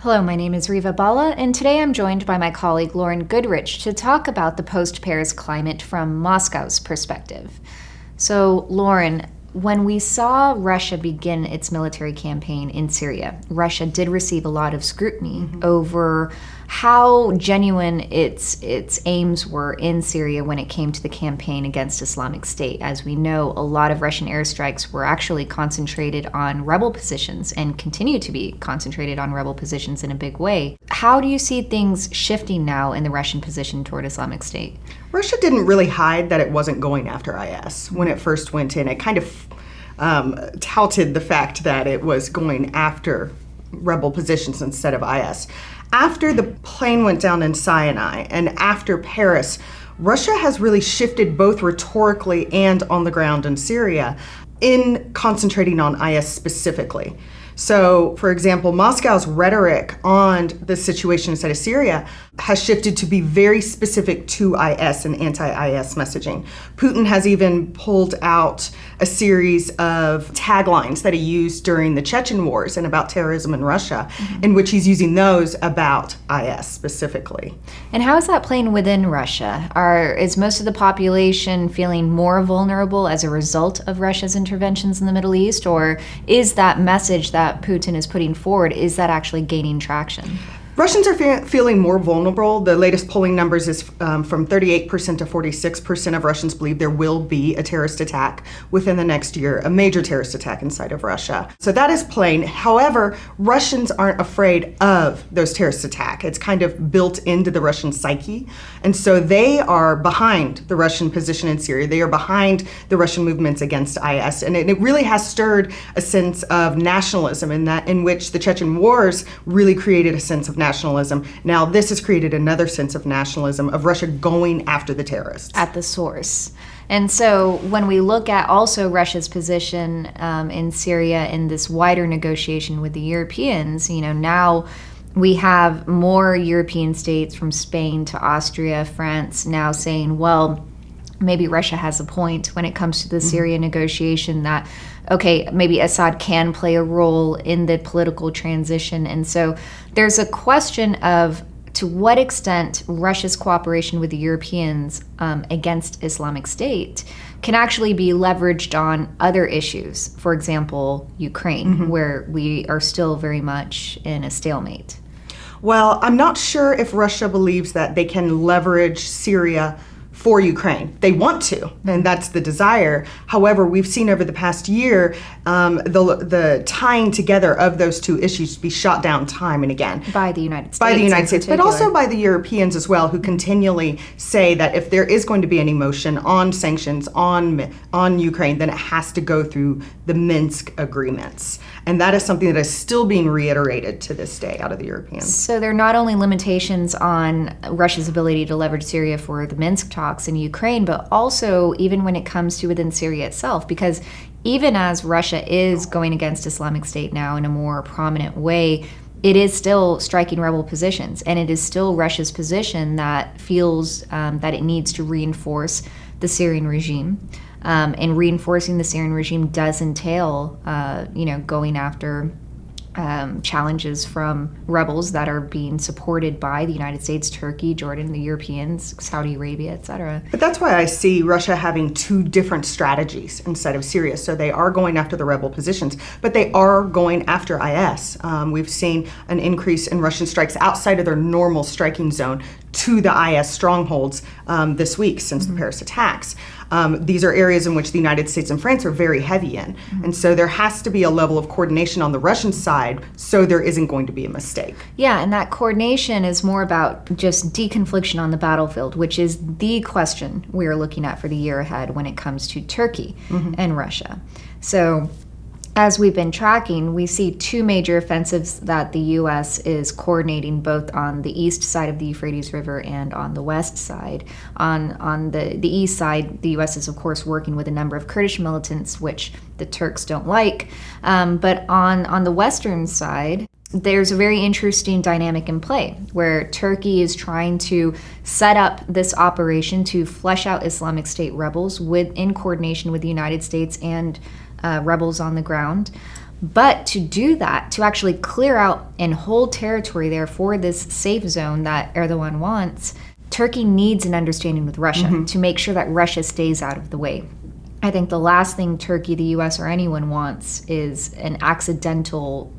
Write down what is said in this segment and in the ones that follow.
Hello, my name is Reva, Bhalla, and today I'm joined by my colleague Lauren Goodrich to talk about the post-Paris climate from Moscow's perspective. So, Lauren, when we saw Russia begin its military campaign in Syria, Russia did receive a lot of scrutiny over how genuine its aims were in Syria when it came to the campaign against Islamic State. As we know, a lot of Russian airstrikes were actually concentrated on rebel positions and continue to be concentrated on rebel positions in a big way. How do you see things shifting now in the Russian position toward Islamic State? Russia didn't really hide that it wasn't going after IS when it first went in. It kind of touted the fact that it was going after rebel positions instead of IS. After the plane went down in Sinai and after Paris, Russia has really shifted both rhetorically and on the ground in Syria in concentrating on IS specifically. So, for example, Moscow's rhetoric on the situation inside of Syria has shifted to be very specific to IS and anti-IS messaging. Putin has even pulled out a series of taglines that he used during the Chechen wars and about terrorism in Russia, in which he's using those about IS specifically. And how is that playing within Russia? Is most of the population feeling more vulnerable as a result of Russia's interventions in the Middle East, or is that message that Putin is putting forward, is that actually gaining traction? Russians are feeling more vulnerable. The latest polling numbers is from 38% to 46% of Russians believe there will be a terrorist attack within the next year, a major terrorist attack inside of Russia. So that is plain. However, Russians aren't afraid of those terrorist attacks. It's kind of built into the Russian psyche. And so they are behind the Russian position in Syria. They are behind the Russian movements against IS. And it really has stirred a sense of nationalism in which the Chechen wars really created a sense of nationalism. Now, this has created another sense of nationalism of Russia going after the terrorists. At the source. And so when we look at also Russia's position in Syria in this wider negotiation with the Europeans, now we have more European states from Spain to Austria, France now saying, well, maybe Russia has a point when it comes to the Syria negotiation that, okay, maybe Assad can play a role in the political transition. And so there's a question of to what extent Russia's cooperation with the Europeans against Islamic State can actually be leveraged on other issues. For example, Ukraine, where we are still very much in a stalemate. Well, I'm not sure if Russia believes that they can leverage Syria for Ukraine. They want to, and that's the desire. However, we've seen over the past year the tying together of those two issues be shot down time and again. By the United States. By the United States, but also by the Europeans as well, who continually say that if there is going to be any motion on sanctions on Ukraine, then it has to go through the Minsk agreements. And that is something that is still being reiterated to this day out of the Europeans. So there are not only limitations on Russia's ability to leverage Syria for the Minsk talks in Ukraine, but also even when it comes to within Syria itself, because even as Russia is going against Islamic State now in a more prominent way, it is still striking rebel positions, and it is still Russia's position that feels that it needs to reinforce the Syrian regime. And reinforcing the Syrian regime does entail, going after challenges from rebels that are being supported by the United States, Turkey, Jordan, the Europeans, Saudi Arabia, etc. But that's why I see Russia having two different strategies inside of Syria. So they are going after the rebel positions, but they are going after IS. We've seen an increase in Russian strikes outside of their normal striking zone to the IS strongholds this week since the Paris attacks. These are areas in which the United States and France are very heavy in. And so there has to be a level of coordination on the Russian side so there isn't going to be a mistake. Yeah, and that coordination is more about just deconfliction on the battlefield, which is the question we are looking at for the year ahead when it comes to Turkey and Russia. So as we've been tracking, we see two major offensives that the U.S. is coordinating both on the east side of the Euphrates River and on the west side. On the east side, the U.S. is, of course, working with a number of Kurdish militants, which the Turks don't like. But on the western side, there's a very interesting dynamic in play where Turkey is trying to set up this operation to flesh out Islamic State rebels in coordination with the United States and rebels on the ground. But to do that, to actually clear out and hold territory there for this safe zone that Erdogan wants, Turkey needs an understanding with Russia to make sure that Russia stays out of the way. I think the last thing Turkey, the U.S., or anyone wants is an accidental,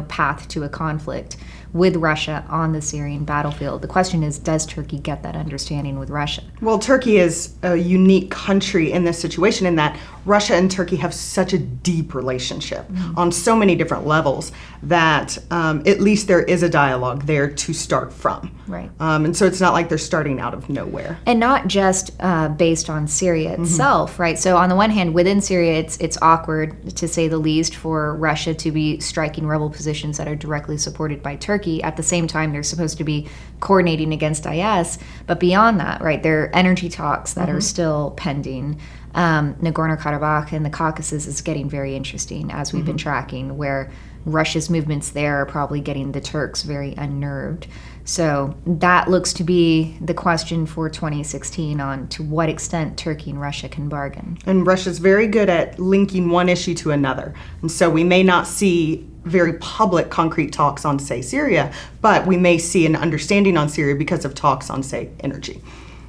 path to a conflict with Russia on the Syrian battlefield. The question is, does Turkey get that understanding with Russia? Well, Turkey is a unique country in this situation in that Russia and Turkey have such a deep relationship on so many different levels that at least there is a dialogue there to start from. Right. And so it's not like they're starting out of nowhere. And not just based on Syria itself, right? So on the one hand, within Syria, it's awkward, to say the least, for Russia to be striking rebel positions that are directly supported by Turkey. At the same time, they're supposed to be coordinating against IS. But beyond that, right, there are energy talks that are still pending. Nagorno-Karabakh and the Caucasus is getting very interesting, as we've been tracking, where Russia's movements there are probably getting the Turks very unnerved. So that looks to be the question for 2016 on to what extent Turkey and Russia can bargain. And Russia's very good at linking one issue to another. And so we may not see very public concrete talks on, say, Syria, but we may see an understanding on Syria because of talks on, say, energy.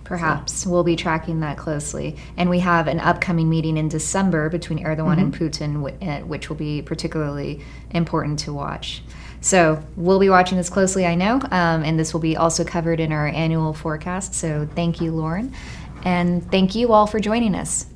Perhaps. We'll be tracking that closely. And we have an upcoming meeting in December between Erdogan and Putin, which will be particularly important to watch. So we'll be watching this closely, I know, and this will be also covered in our annual forecast. So thank you, Lauren. And thank you all for joining us.